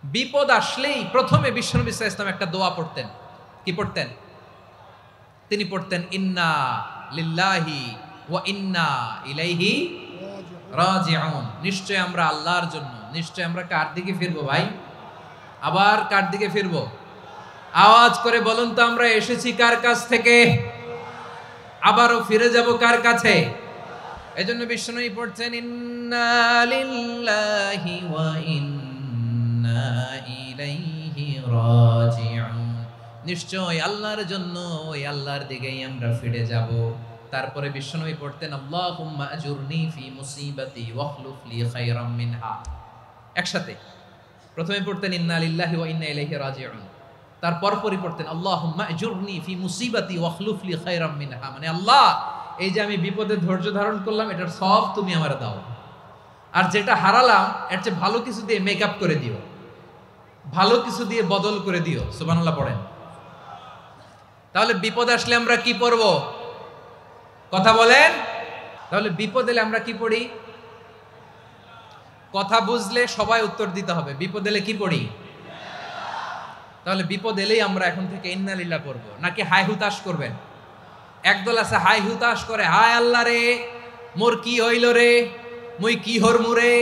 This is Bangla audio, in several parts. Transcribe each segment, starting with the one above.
বিপদ আসলেই প্রথমে বিশ্বনবী সাল্লাল্লাহু আলাইহি ওয়াসাল্লাম একটা দোয়া পড়তেন। কি পড়তেন? তিনি পড়তেন ইন্না লিল্লাহি ওয়া ইন্না ইলাইহি রাজিউন। নিশ্চয় আমরা আল্লাহর জন্য, নিশ্চয় আমরা কার দিকে ফিরবো ভাই? আবার কার দিকে ফিরবো? আওয়াজ করে বলুন তো, আমরা এসেছি কার কাছ থেকে, আবারও ফিরে যাব কার কাছে? এজন্য বিশ্বনবী পড়ছেন ইন্না লিল্লাহি ওয়া ইন্না ইলাইহি রাজিউন। নিশ্চয় আল্লাহর জন্য, ওই আল্লাহর দিকেই আমরা ফিরে যাব। তারপরে বিশ্বনবী পড়তেন আল্লাহুম্মা আজুরনি ফি মুসিবাতি ওয়াখলুফ লি খায়রাম মিনহা। একসাথে প্রথমে পড়তেন ইন্না লিল্লাহি ওয়া ইন্না ইলাইহি রাজিউন, তারপর পড়তেন আল্লাহুম্মা আজুরনি ফি মুসিবাতি ওয়াখলুফ লি খায়রাম মিনহা, মানে আল্লাহ এই যে আমি বিপদে ধৈর্য ধারণ করলাম এটার সব তুমি আমারে দাও, আর যেটা হারালাম এর চেয়ে ভালো কিছু দিয়ে মেকআপ করে দিও, ভালো কিছু দিয়ে বদল করে দিও। সুবহানাল্লাহ পড়েন। তাহলে বিপদ আসলে আমরা কি পড়ব? কথা বলেন। তাহলে বিপদ এলে আমরা কি পড়ি? কথা বুঝলে সবাই উত্তর দিতে হবে। বিপদ এলে কি পড়ি? তাহলে বিপদ এলেই আমরা এখন থেকে ইন্না লিল্লাহ পড়ব, নাকি হাই হুতাশ করবেন? একদল আছে হাই হুতাশ করে, হায় আল্লাহ রে মোর কি হইল রে, মুই কি হরমু রে,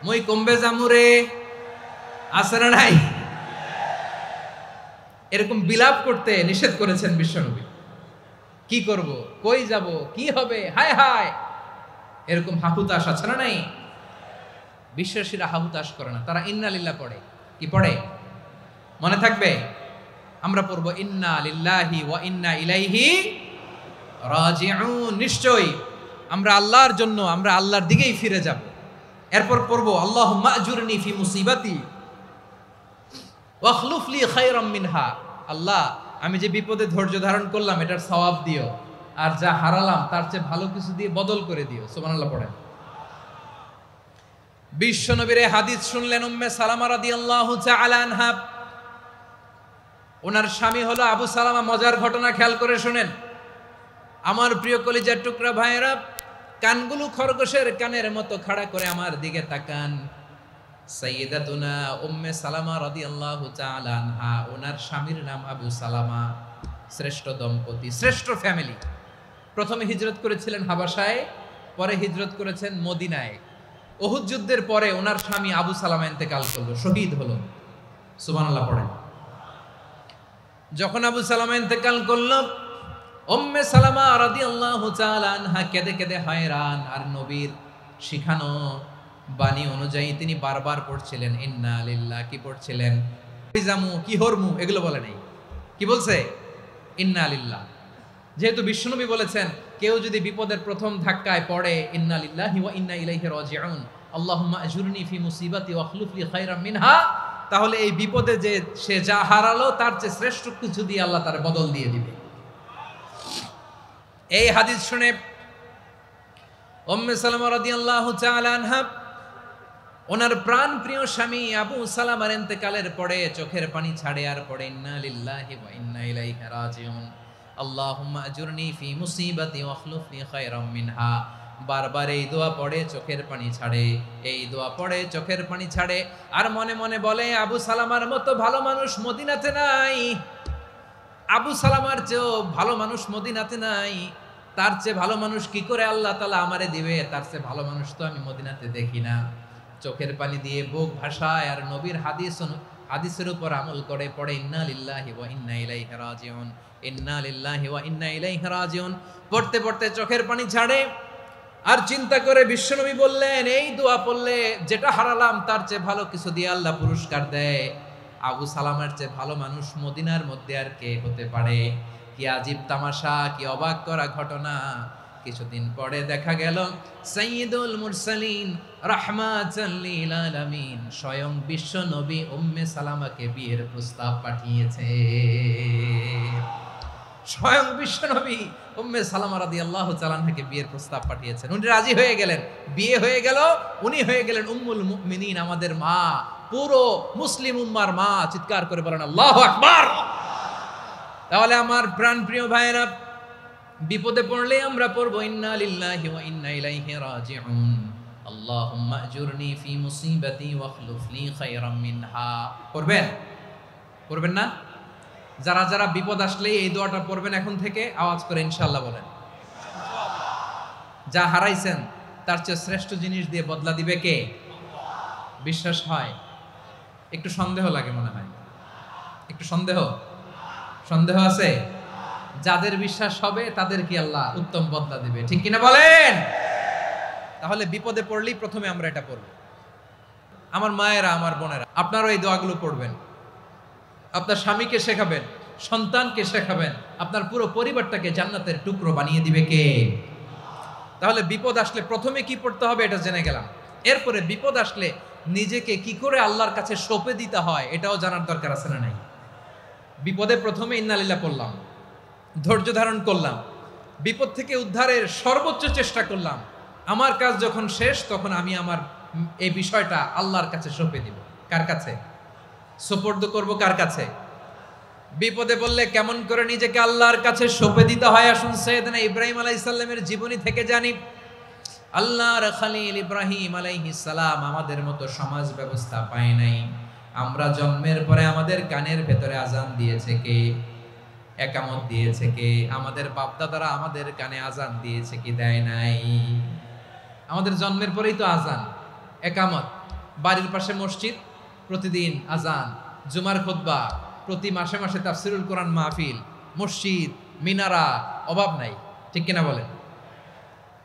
মুই কমবে জামু রে, আছে না নাই? এরকম বিলাপ করতে নিষেধ করেছেন বিশ্বনবী। কি করব, কই যাব, কি হবে, হায় হায়, এরকম হাহুতাশ আছে না নাই? বিশ্বাসীরা হাহুতাশ করে না, তারা ইন্না লিল্লাহ পড়ে। কি পড়ে মনে থাকবে? আমরা পড়ব ইন্না লিল্লাহি ওয়া ইন্না ইলাইহি রাজিউন। নিশ্চয়ই আমরা আল্লাহর জন্য, আমরা আল্লাহর দিকেই ফিরে যাব। এরপর পড়ব আল্লাহুম্মা আজুরনি ফি মুসিবাতি ওয়াখলুফ লি খায়রাম মিনহা। আল্লাহ আমি যে বিপদে ধৈর্য ধারণ করলাম এটার সওয়াব দিও, আর যা হারালাম তার চেয়ে ভালো কিছু দিয়ে বদল করে দিও। সুবহানাল্লাহ পড়েন। বিশ্বনবীর হাদিস শুনলেন উম্মে সালামা রাদিয়াল্লাহু তাআলা আনহা। ওনার স্বামী হলো আবু সালামা। মজার ঘটনা খেয়াল করে শুনেন আমার প্রিয় কলিজার টুকরা ভাইয়েরা। কানগুলো খরগোশের কানের মতো খাড়া করে আমার দিকে তাকান। সাইয়্যিদাতুনা উম্মে সালামা রাদিয়াল্লাহু তাআলা আনহা, ওনার স্বামীর নাম আবু সালামা। শ্রেষ্ঠ দম্পতি, শ্রেষ্ঠ ফ্যামিলি। প্রথমে হিজরত করেছিলেন হাবাসায়, পরে হিজরত করেছেন মদিনায়। উহুদ যুদ্ধের পরে ওনার স্বামী আবু সালামা ইন্তেকাল করলো, শহীদ হলো। সুবহানাল্লাহ পড়েন। যখন আবু সালামা ইন্তেকাল করলো, উম্মে সালামা রাদিয়াল্লাহু তাআলা আনহা কেঁদে কেঁদে হয়রান। আর নবীর শিখানো বাণী অনুযায়ী তিনি বারবার পড়ছিলেন ইন্না লিল্লাহ। কি পড়ছিলেন? জামু কি হরমু এগুলো বলে নাই, কি বলছে? ইন্না লিল্লাহ। যেহেতু বিশ্বনবী বলেছেন কেউ যদি বিপদের প্রথম ধাক্কায় পড়ে ইন্না লিল্লাহি ওয়া ইন্না ইলাইহি রাজিউন, আল্লাহুম্মা আজুরনি ফি মুসিবাতি ওয়াখলুফ লি খায়রাম মিনহা, তাহলে এই বিপদে যে সে যা হারালো তার চেয়ে শ্রেষ্ঠ কিছু দিয়ে আল্লাহ তার বদল দিয়ে দিবে। এই হাদিস শুনে উম্মে সালামা রাদিয়াল্লাহু তাআলা আনহা ওনার প্রাণ প্রিয় স্বামী আবু সালামার ইন্তেকালের পরে চোখের পানি ছাড়ে, আর পড়ে ইন্না লিল্লাহি ওয়া ইন্না ইলাইহি রাজিউন, আল্লাহুম্মা আজুরনি ফি মুসিবাতি ওয়াখলুফ লি খায়রাম মিনহা। বারবার এই দোয়া পড়ে চোখের পানি ছাড়ে, এই দোয়া পড়ে চোখের পানি ছাড়ে, আর মনে মনে বলে আবু সালামার মতো ভালো মানুষ মদিনাতে নাই, আবু সালামার চেয়েও ভালো মানুষ মদিনাতে নাই, তার চেয়ে ভালো মানুষ কি করে আল্লাহ তাআলা আমারে দিবে, তার চেয়ে ভালো মানুষ তো আমি মদিনাতে দেখি না। চোখের পানি দিয়ে বুক ভাসায় আর নবীর হাদিসের উপর আমল করে পড়ে ইন্না লিল্লাহি ওয়া ইন্না ইলাইহি রাজিউন, ইন্না লিল্লাহি ওয়া ইন্না ইলাইহি রাজিউন। পড়তে পড়তে চোখের পানি ছাড়ে, আর চিন্তা করে বিশ্বনবী বললেন এই দোয়া পড়লে যেটা হারালাম তার চেয়ে ভালো কিছু দিয়ে আল্লাহ পুরস্কার দেয়। আবু সালামার চেয়ে ভালো মানুষ মদিনার মধ্যে আর কে হতে পারে? কি আজীব তামাশা, কি অবাক করা ঘটনা। কিছুদিন পরে দেখা গেল সাইয়্যিদুল মুরসালিন রাহমাতাল লিল আলামিন স্বয়ং বিশ্ব নবী উম্মে সালামাকে বিয়ের প্রস্তাব পাঠিয়েছে। স্বয়ং বিশ্ব নবী উম্মে সালামা রাদিয়াল্লাহু তাআলা আনহাকে বিয়ের প্রস্তাব পাঠিয়েছেন। উনি রাজি হয়ে গেলেন, বিয়ে হয়ে গেল, উনি হয়ে গেলেন উম্মুল মুমিনিন, আমাদের মা, পুরো মুসলিম উম্মার মা। চিৎকার করে বলেন আল্লাহু আকবার। তাহলে আমার প্রাণ প্রিয় ভাইয়েরা, বিপদে পড়লে আমরা পড়বো ইন্না লিল্লাহি ওয়া ইন্না ইলাইহি রাজিউন। আল্লাহুম্মা আজুরনি ফি মুসিবাতি ওয়াখলুফ লি খায়রাম মিনহা। পড়বেন? পড়বেন না? যারা যারা বিপদ আসলে এই দোয়াটা পড়বেন এখন থেকে আওয়াজ করে ইনশাআল্লাহ বলেন। যা হারাইছেন তার চেয়ে শ্রেষ্ঠ জিনিস দিয়ে বদলা দিবে কে? বিশ্বাস হয়? একটু সন্দেহ লাগে মনে হয়, একটু সন্দেহ সন্দেহ আছে? যাদের বিশ্বাস হবে তাদের কি আল্লাহ উত্তম বদলা দিবে, ঠিক কিনা বলেন? তাহলে বিপদে পড়লেই প্রথমে আমরা এটা পড়ব। আমার মায়েরা, আমার বোনেরা, আপনারাও এই দোয়াগুলো পড়বেন। আপনার স্বামীকে শেখাবেন, সন্তানকে শেখাবেন, আপনার পুরো পরিবারটাকে জান্নাতের টুকরো বানিয়ে দিবে কে? তাহলে বিপদ আসলে প্রথমে কি পড়তে হবে এটা জেনে গেলাম। এরপরে বিপদ আসলে নিজেকে কি করে আল্লাহর কাছে সঁপে দিতে হয় এটাও জানার দরকার আছে না নাই? বিপদে প্রথমে ইন্নালিল্লাহ পড়লাম, ধৈর্য ধারণ করলাম, বিপদ থেকে উদ্ধারের সর্বোচ্চ চেষ্টা করলাম। আমার কাজ যখন শেষ তখন আমি আমার এই বিষয়টা আল্লাহর কাছে সঁপে দিব। কার কাছে সুপর্দ করব? কার কাছে? বিপদে বললে কেমন করে নিজেকে আল্লাহর কাছে সঁপে দিতে হয় আসুন সাইয়েদনা ইব্রাহিম আলাইহিস সালামের জীবনী থেকে জানি। আল্লাহর খলিল ইব্রাহিম আলাইহিস সালাম আমাদের মতো সমাজ ব্যবস্থা পায় নাই। আমরা জন্মের পরে আমাদের কানের ভেতরে আজান দিয়েছে কে? একামত দিয়েছে কে? আমাদের বাপদাদারা আমাদের কানে আজান দিয়েছে কি দেয় নাই? আমাদের জন্মের পরেই তো আজান, একামত, বাড়ির পাশে মসজিদ, প্রতিদিন আজান, জুমার খুতবা, প্রতি মাসে মাসে তাফসিরুল কোরআন মাহফিল, মসজিদ, মিনারা, অভাব নাই, ঠিক কিনা বলেন?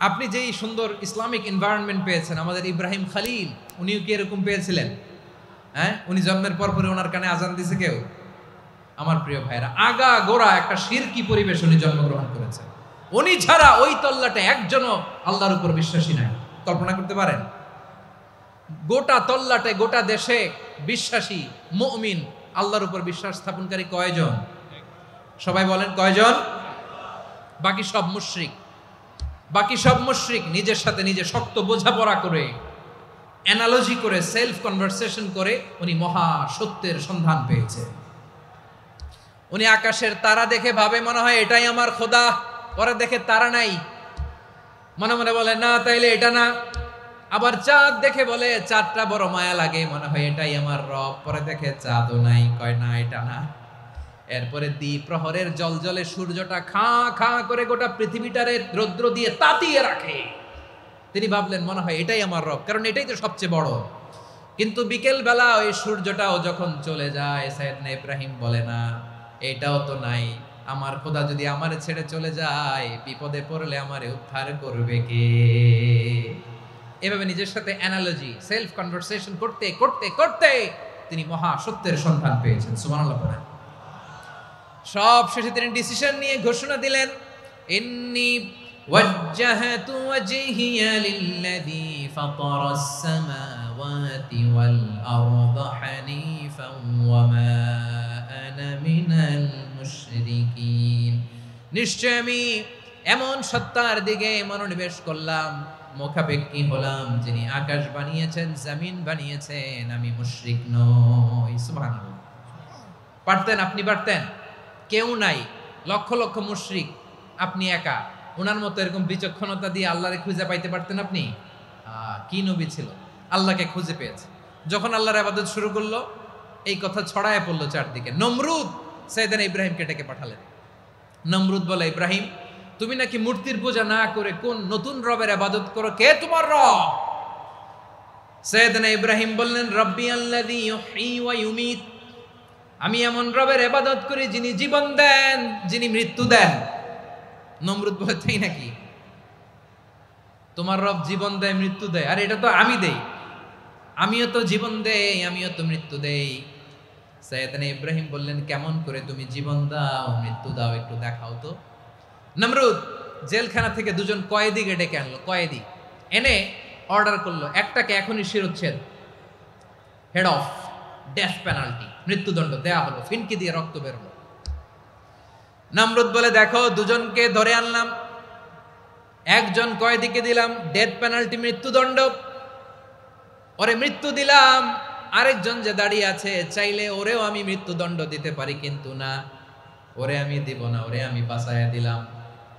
আপনি যেই সুন্দর ইসলামিক এনভায়রনমেন্ট পেয়েছেন, আমাদের ইব্রাহিম খলিল উনিও কি এরকম পেয়েছিলেন? হ্যাঁ, উনি জন্মের পর পরে ওনার কানে আজান দিছে কেউ? আমার প্রিয় ভাইরা, আগা গোড়া একটা শিরকি পরিবেশ উনি জন্মগ্রহণ করেছেন। উনি ছাড়া ওই তল্লাটে একজনও আল্লাহর উপর বিশ্বাসী নাই। কল্পনা করতে পারেন? গোটা তল্লাটে, গোটা দেশে বিশ্বাসী মুমিন, আল্লাহর উপর বিশ্বাস স্থাপনকারী কয়জন? সবাই বলেন কয়জন? বাকি সব মুশরিক। বাকি সব মুশরিক নিজের সাথে নিজে শক্ত বোঝাপড়া করে, অ্যানালজি করে, সেলফ কনভারসেশন করে উনি মহা সত্যের সন্ধান পেয়েছে। উনি আকাশের তারা দেখে ভাবে মনে হয় এটাই আমার খোদা, পরে দেখে তারা নাই, মনে মনে বলে না তাইলে এটা না। আবার চাঁদ দেখে বলে চাঁদটা বড় মায়া লাগে, মনে হয় এটাই আমার রব, পরে দেখে চাঁদও নাই, কয় না এটা না। এরপরে দ্বীপ প্রহরের জলজলে সূর্যটা খাঁ খাঁ করে গোটা পৃথিবীটারে রৌদ্র দিয়ে তাতিয়ে রাখে। তিনি ভাবলেন মনে হয় এটাই আমার রব, কারণ এটাই তো সবচেয়ে বড়। কিন্তু বিকেল বেলা ওই সূর্যটাও যখন চলে যায়, সাইয়েদনা ইব্রাহিম বলে না এটাও তো নাই, আমার খোদা যদি আমারে ছেড়ে চলে যায়, বিপদে পড়লে আমারে উদ্ধার করবে কে? এভাবে নিজের সাথে অ্যানালজি, সেলফ কনভারসেশন করতে করতে করতে তিনি মহা সত্যের সন্ধান পেয়েছেন। সুবহানাল্লাহ পড়েন। সব শেষে তিনি ডিসিশন নিয়ে ঘোষণা দিলেন, ইন্নী ওয়াজ্জাহাতু ওয়াজহিয়া লিল্লাযী ফাতারাস সামাওয়াতি ওয়াল আরদা হানিফান ওয়া মা আনা মিনাল মুশরিকিন। নিশ্চয় আমি এমন সত্তার দিকে মনোনিবেশ করলাম, মুখাপেক্ষী হলাম, যিনি আকাশ বানিয়েছেন, জমিন বানিয়েছেন, আমি মুশরিক নই। সুবহানাল্লাহ। পারতেন? আপনি পারতেন? কেউ নাই, লক্ষ লক্ষ মুশরিক, আপনি একা। ওনার মতো এরকম বিচক্ষণতা দিয়ে আল্লাহরে খুঁজে পাইতে পারতেন আপনি? কি নবী ছিল, আল্লাহকে খুঁজে পেয়েছে। যখন আল্লাহর ইবাদত শুরু করলো, এই কথা ছড়ায় পড়লো চারদিকে। নমরুদ সাইয়েদনা ইব্রাহিমকে ডেকে পাঠালেন। নমরুদ বলে, ইব্রাহিম তুমি নাকি মূর্তির পূজা না করে কোন নতুন রবের ইবাদত করো, কে তোমার রব? সাইয়েদনা ইব্রাহিম বললেন, রব্বি আল্লাযী ইউহয়ী ওয়া ইউমীত, আমি এমন রবের ইবাদত করি যিনি জীবন দেন, যিনি মৃত্যু দেন। নমরুদ বলে, তাই নাকি? তোমার রব জীবন দেয়, মৃত্যু দেয়? আর এটা তো আমি দেই, আমিও তো জীবন দেই, আমিও তো মৃত্যু দেই। সাইয়েদনা ইব্রাহিম বললেন, কেমন করে তুমি জীবন দাও, মৃত্যু দাও, একটু দেখাও তো। নমরুদ জেলখানা থেকে দুজন কয়েদিকে ডেকে আনলো, কয়েদি এনে অর্ডার করলো, একটাকে এখনই শিরোচ্ছেদ, হেড অফ, ডেথ পেনাল্টি, মৃত্যুদণ্ড দেয়া হলো, ফিনকি দিয়ে রক্ত বেরোলো। নমরুদ বলে, দেখো দুজনকে ধরে আনলাম, একজন কয়েদিকে দিলাম ডেথ পেনাল্টি, মৃত্যুদণ্ড, ওরে মৃত্যু দিলাম। আরেকজন যে দাঁড়িয়ে আছে, চাইলে ওরেও আমি মৃত্যুদণ্ড দিতে পারি, কিন্তু না, ওরে আমি দিব না, ওরে আমি বাঁচাইয়া দিলাম,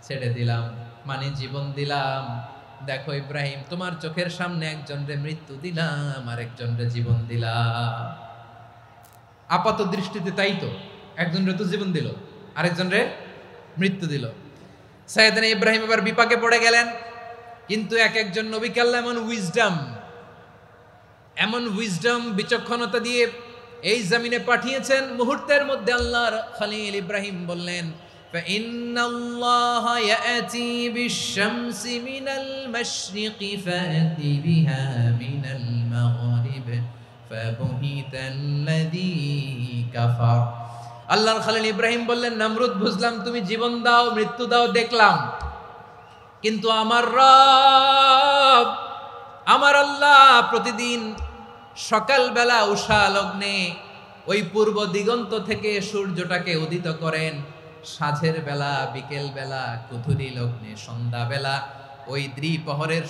ছেড়ে দিলাম, মানে জীবন দিলাম। দেখো ইব্রাহিম, তোমার চোখের সামনে একজনরে মৃত্যু দিলাম আর একজনরে জীবন দিলাম। আপাত দৃষ্টিতে তাই তো, একজনরে তো জীবন দিল, আরেকজনরে মৃত্যু দিল। সাইয়েদনা ইব্রাহিম এবার বিপাকে পড়ে গেলেন। কিন্তু এক একজন নবীকে আল্লাহ এমন উইজডম বিচক্ষণতা দিয়ে এই জমিনে পাঠিয়েছেন, মুহূর্তের মধ্যে আল্লাহর খলিল ইব্রাহিম বললেন, فإن الله يأتي بالشمس من المشرق فأت بها من المغرب فبهت الذي كفر। আল্লাহর খলিল ইব্রাহিম বললেন, নমরুদ বুঝলাম তুমি জীবন দাও মৃত্যু দাও দেখলাম, কিন্তু আমার রব আমার আল্লাহ প্রতিদিন সকালবেলা উষা লগ্নে ওই পূর্ব দিগন্ত থেকে সূর্যটাকে উদিত করেন, সাঁঝের বেলা বিকেল বেলা কুথুরি লগ্নে সন্ধ্যাবেলা ওই দ্বিপ্রহরের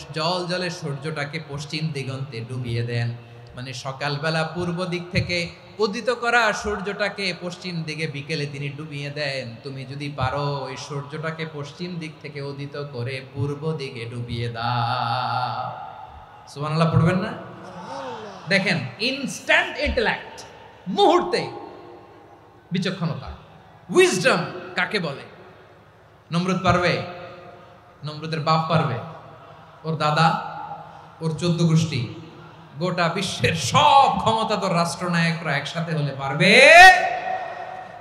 জলে সূর্যটাকে পশ্চিম দিগন্তে ডুবিয়ে দেন। মানে সকালবেলা পূর্ব দিক থেকে উদিত করা সূর্যটাকে পশ্চিম দিকে বিকেলে তিনি ডুবিয়ে দেন। তুমি যদি পারো ওই সূর্যটাকে পশ্চিম দিক থেকে উদিত করে পূর্ব দিকে ডুবিয়ে দাও। সুবহানাল্লাহ পড়বেন না? দেখেন, ইনস্ট্যান্ট ইন্টেলেক্ট, মুহূর্তে বিচক্ষণতা, উইজডম কাকে বলে? নমরুদ পারবে? নমরুদের বাপ পারবে? ওর দাদা, ওর 14 গোষ্ঠী, গোটা বিশ্বের সব ক্ষমতাধর রাষ্ট্রনায়করা একসাথে হলে পারবে?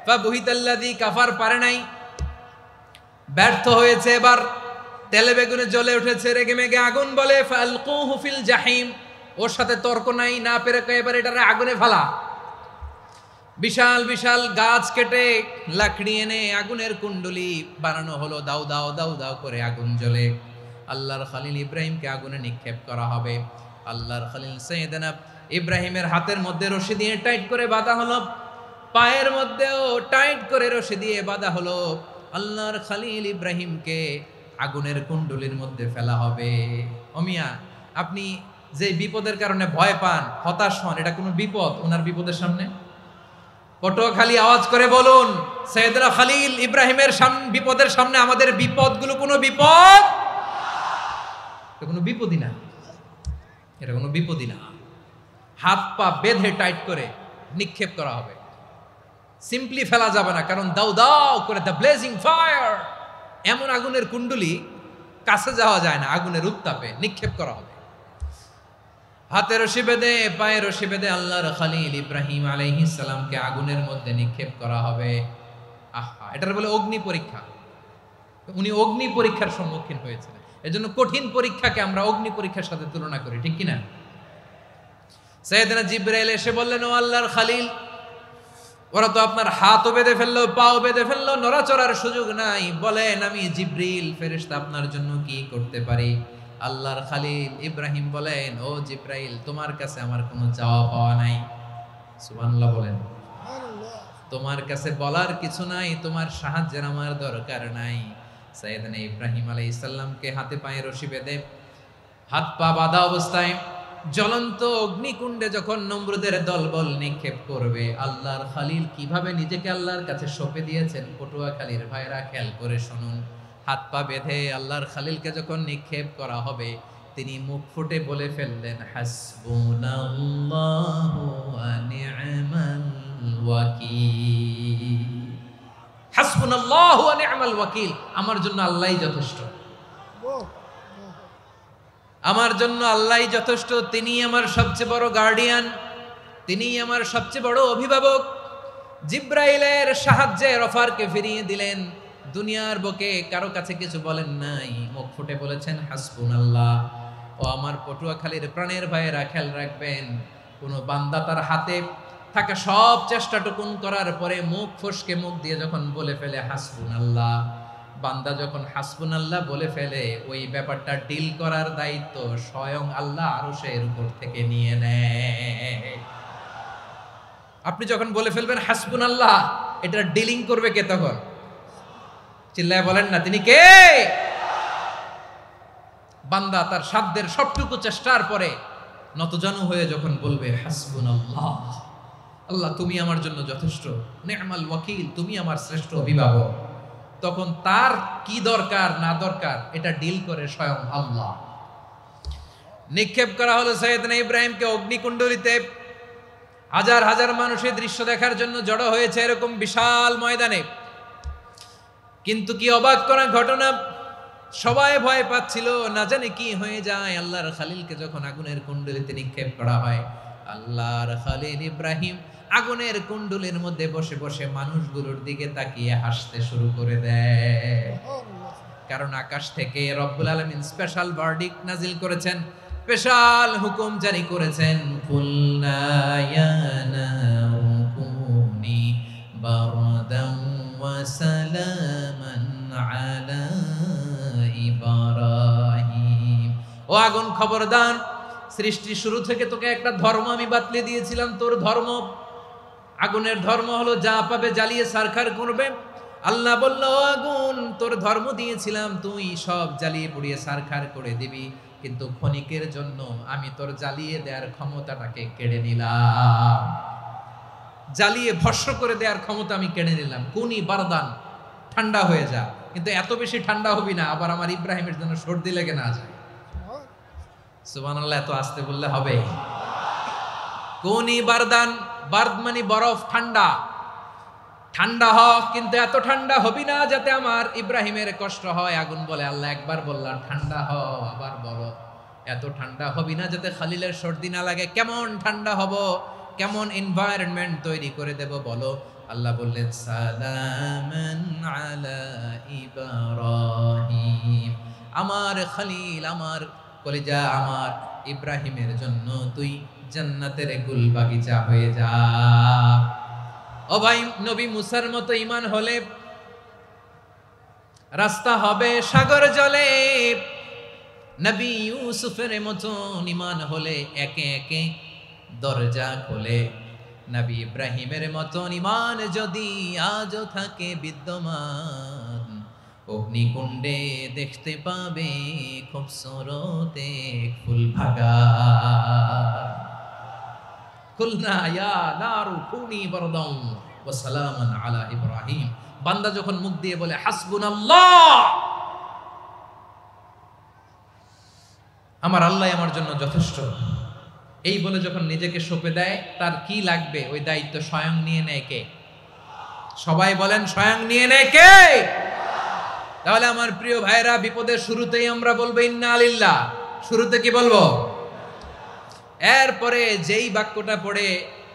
ফাবুহিতাল্লাযী কাফার পারে নাই, ব্যর্থ হয়েছে। এবার তেলে বেগুনে জ্বলে উঠেছে, রেগে মেগে আগুন বলে ফালকুহু ফিল জাহিম। ওর সাথে তর্ক নাই, না পেরে এবার এটারে আগুনে ফেলা। বিশাল বিশাল গাছ কেটে লাকড়ি এনে আগুনের কুণ্ডলি বানানো হলো, দাও দাও দাও দাও করে আগুন জ্বলে। আল্লাহর খলিল ইব্রাহিমকে আগুনে নিক্ষেপ করা হবে। আল্লাহর খলিল সাইয়েদনা ইব্রাহিমের হাতের মধ্যে রশি দিয়ে টাইট করে বাঁধা হলো, পায়ের মধ্যেও টাইট করে রশি দিয়ে বাঁধা হলো। আল্লাহর খলিল ইব্রাহিমকে আগুনের কুণ্ডলির মধ্যে ফেলা হবে। অমিয়া, আপনি যে বিপদের কারণে ভয় পান, হতাশ হন, এটা কোনো বিপদ ওনার বিপদের সামনে? পটুয়াখালী আওয়াজ করে বলুন, সাইয়েদনা খলিল ইব্রাহিমের বিপদের সামনে আমাদের বিপদগুলো কোনো বিপদ? এটা কোনো বিপদই না, এটা কোনো বিপদই না। হাত পা বেঁধে টাইট করে নিক্ষেপ করা হবে, সিম্পলি ফেলা যাবে না, কারণ দাও দাও করে দ্য ব্লেজিং ফায়ার, এমন আগুনের কুণ্ডলি কাছে যাওয়া যায় না, আগুনের উত্তাপে নিক্ষেপ করা হবে। হাতে রশি বেঁধে পায়ে রশি বেঁধে আল্লাহর খলিল ইব্রাহিম আলাইহিস সালামকে আগুনের মধ্যে নিক্ষেপ করা হবে। আহা, এটার বলে অগ্নি পরীক্ষা। উনি অগ্নি পরীক্ষার সম্মুখীন হয়েছিলেন, এজন্য কঠিন পরীক্ষাকে আমরা অগ্নি পরীক্ষার সাথে তুলনা করি, ঠিক কিনা? সাইয়েদনা জিবরাইল এসে বললেন, ও আল্লাহর খলিল, ওরা তো আপনার হাতও বেঁধে ফেললো, পাও বেঁধে ফেললো, নড়াচড়ার সুযোগ নাই, বলেন আমি জিবরিল ফেরেশতা আপনার জন্য কি করতে পারি? আল্লাহর খলিল ইব্রাহিম বলেন, ও জিবরাইল, তোমার কাছে আমার কোনো চাওয়া পাওয়া নাই। সুবহানাল্লাহ বলেন। তোমার কাছে বলার কিছু নাই, তোমার সাহায্যের আমার দরকার নাই। সাইয়েদনা ইব্রাহিম আলাইহিস সালামকে হাতে পায়ে রশি বেঁধে হাত পা বাঁধা অবস্থায় জ্বলন্ত অগ্নিকুণ্ডে যখন নমরুদের দলবল নিক্ষেপ করবে, আল্লাহর খলিল কিভাবে নিজেকে আল্লাহর কাছে সঁপে দিয়েছেন, পটুয়াখালীর ভাইরা খেয়াল করে শুনুন। হাত পা বেঁধে আল্লাহর খলিলকে যখন নিক্ষেপ করা হবে, তিনি মুখ ফুটে বলে ফেললেন, হাসবুনাল্লাহু ওয়া নি'মাল ওয়াকিল। হাসবুনাল্লাহু ওয়া নি'মাল ওয়াকিল, আমার জন্য আল্লাহই যথেষ্ট, আমার জন্য আল্লাহই যথেষ্ট। তিনি আমার সবচেয়ে বড় গার্ডিয়ান, তিনি আমার সবচেয়ে বড় অভিভাবক। জিব্রাইলের সাহায্যে অফারকে ফিরিয়ে দিলেন, দুনিয়ার বুকে কারো কাছে কিছু বলেন নাই, মুখ ফুটে বলেছেন হাসবুনাল্লাহ। ও আমার পটুয়াখালীর প্রাণের ভাইয়েরা, খেয়াল রাখবেন, কোন বান্দা তার হাতে থাকা সব চেষ্টাটুকুন করার পরে মুখ ফসকে মুখ দিয়ে যখন বলে ফেলে হাসবুনাল্লাহ, বান্দা যখন হাসবুনাল্লাহ বলে ফেলে, ওই ব্যাপারটা ডিল করার দায়িত্ব স্বয়ং আল্লাহ আরশের উপর থেকে নিয়ে নেয়। আপনি যখন বলে ফেলবেন হাসবুনাল্লাহ, এটা ডিলিং করবে কে তখন? চিল্লায় বলেন না, তিনি কে? বান্দা তার সাধ্যের সবটুকু চেষ্টার পরে নতজানু হয়ে যখন বলবে হাসবুনাল্লাহ, আল্লাহ তুমি আমার জন্য যথেষ্ট, নি'মাল ওয়াকিল, তুমি আমার শ্রেষ্ঠ অভিভাবক, তখন তার কি দরকার না দরকার এটা ডিল করে স্বয়ং আল্লাহ। নিক্ষেপ করা হলো সাইয়েদনা ইব্রাহিমকে অগ্নিকুণ্ডলিতে। হাজার হাজার মানুষের দৃশ্য দেখার জন্য জড়ো হয়েছে এরকম বিশাল ময়দানে। কিন্তু কি অবাক করা ঘটনা, সবাই ভয় পাচ্ছিল, না জানে কি হয়ে যায়। আল্লাহর খালিলকে যখন আগুনের কুণ্ডলিতে নিক্ষেপ করা হয়, আল্লাহর খালিল ইব্রাহিম আগুনের কুণ্ডলের মধ্যে বসে বসে মানুষগুলোর দিকে তাকিয়ে হাসতে শুরু করে দেয়। কারণ আকাশ থেকে রব্বুল আলামিন স্পেশাল ভার্ডিক্ট নাজিল করেছেন, স্পেশাল হুকুম জারি করেছেন, কুলনা ইয়া নারু কুনি বারদান ওয়া সালামান আলা ইব্রাহিম। ও আগুন খবরদার, সৃষ্টি শুরু থেকে তোকে একটা ধর্ম আমি বাতলে দিয়েছিলাম। তোর ধর্ম, আগুনের ধর্ম হলো যা পাবে জ্বালিয়ে সারখার করবে। আল্লাহ বলল, আগুন তোর ধর্ম দিয়েছিলাম, তুই সব জ্বালিয়ে পুড়িয়ে সারখার করে দিবি, কিন্তু ক্ষণিকের জন্য আমি তোর জ্বালিয়ে দেওয়ার ক্ষমতাটাকে কেড়ে নিলাম। জ্বালিয়ে ভস্ম করে দেওয়ার ক্ষমতা আমি কেড়ে নিলাম। কুনি বারদান, ঠান্ডা হয়ে যা। কিন্তু এত বেশি ঠান্ডা হবি না আবার আমার ইব্রাহিমের জন্য সর্দি লেগে না যায়। সুবহানাল্লাহ, এত আসতে বললে হবে? কুনি বারদান, বারদ মানে বরফ, ঠান্ডা। ঠান্ডা হ, কিন্তু এত ঠান্ডা হবি না যাতে আমার ইব্রাহিমের কষ্ট হয়। আগুন বলে, আল্লাহ একবার বললাম ঠান্ডা হ, আবার বলো এত ঠান্ডা হবি না যাতে খালিলের সর্দি না লাগে। কেমন ঠান্ডা হব, কেমন এনভায়রনমেন্ট তৈরি করে দেব বলো। আল্লাহ বললেন, সালামান আলা ইব্রাহিম, আমার খলিল, আমার কলিজা, আমার ইব্রাহিমের জন্য তুই জান্নাতের গুল বাগিচা হয়ে যা। ও ভাই, নবী মুসার মতো ঈমান হলে রাস্তা হবে সাগর জলে, নবী ইউসুফের মতো ঈমান হলে একে একে দরজা খোলে। নবী ইব্রাহিমের মতো ঈমান যদি আজও থাকে বিদ্যমান, অগ্নিকুণ্ডে দেখতে পাবে খুবসুরত এক ফুল ভাগা। কুলনা ইয়া নারু কুনি বারদান ওয়া সালামান আলা ইব্রাহিম। বান্দা যখন মুখ দিয়ে বলে হাসবুনাল্লাহ, আমার আল্লাহ আমার জন্য যথেষ্ট, এই বলে যখন নিজেকে সঁপে দেয়, তার কি লাগবে ওই দায়িত্ব স্বয়ং নিয়ে নেয় কে? সবাই বলেন, স্বয়ং নিয়ে নেয় কে? তাহলে আমার প্রিয় ভাইরা, বিপদের শুরুতেই আমরা বলবো ইন্না লিল্লাহ। শুরুতে কি বলবো? এরপরে যেই বাক্যটা পড়ে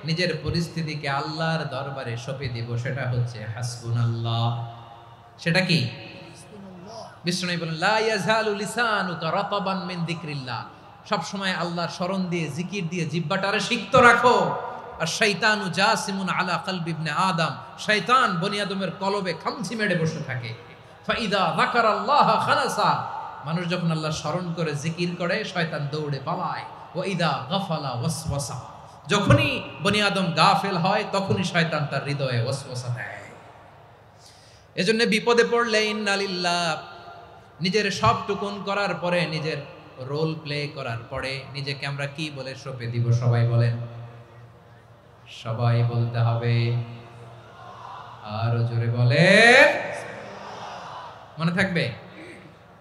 নিজের পরিস্থিতিকে আল্লাহর দরবারে সঁপে দিব, সেটা হচ্ছে হাসবুনাল্লাহ। সেটা কি? বিষ্ণু বলেন, লা ইয়াজালু লিসানুকা রাতাবান মিন যিকরিল্লাহ। সব সময় আল্লাহর স্মরণ দিয়ে, জিকির দিয়ে জিহ্বাটারে সিক্ত রাখো। আর শয়তানু জাসিমুন আলা কলবি ইবনে আদম, শয়তান বনি আদমের কলবে খামচি মেরে বসে থাকে। ফাইদা যাকারাল্লাহ খালাসা, মানুষ যখন আল্লাহর স্মরণ করে জিকির করে, শয়তান দৌড়ে পালায়। ওয়া ইদা গাফালা ওয়াসওয়াসা, যখনই বনি আদম গাফেল হয় তখনই শয়তান তার হৃদয়ে ওয়াসওয়াসা দেয়। এজন্য বিপদে পড়লে ইন্না লিল্লাহ, নিজের সব টুকুন করার পরে, নিজের রোল প্লে করার পরে নিজেকে আমরা কি বলে সঁপে দিব? সবাই বলেন, সবাই বলতে হবে। আরো জোরে বলেন, মনে থাকবে?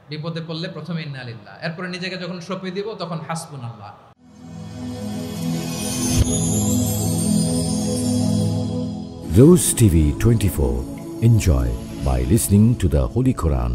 বিপদে পড়লে প্রথমে ইন্না লিল্লাহ, এরপরে নিজেকে যখন সঁপে দিব তখন হাসবুনাল্লাহ। Rose TV 24. Enjoy by listening to the Holy Quran.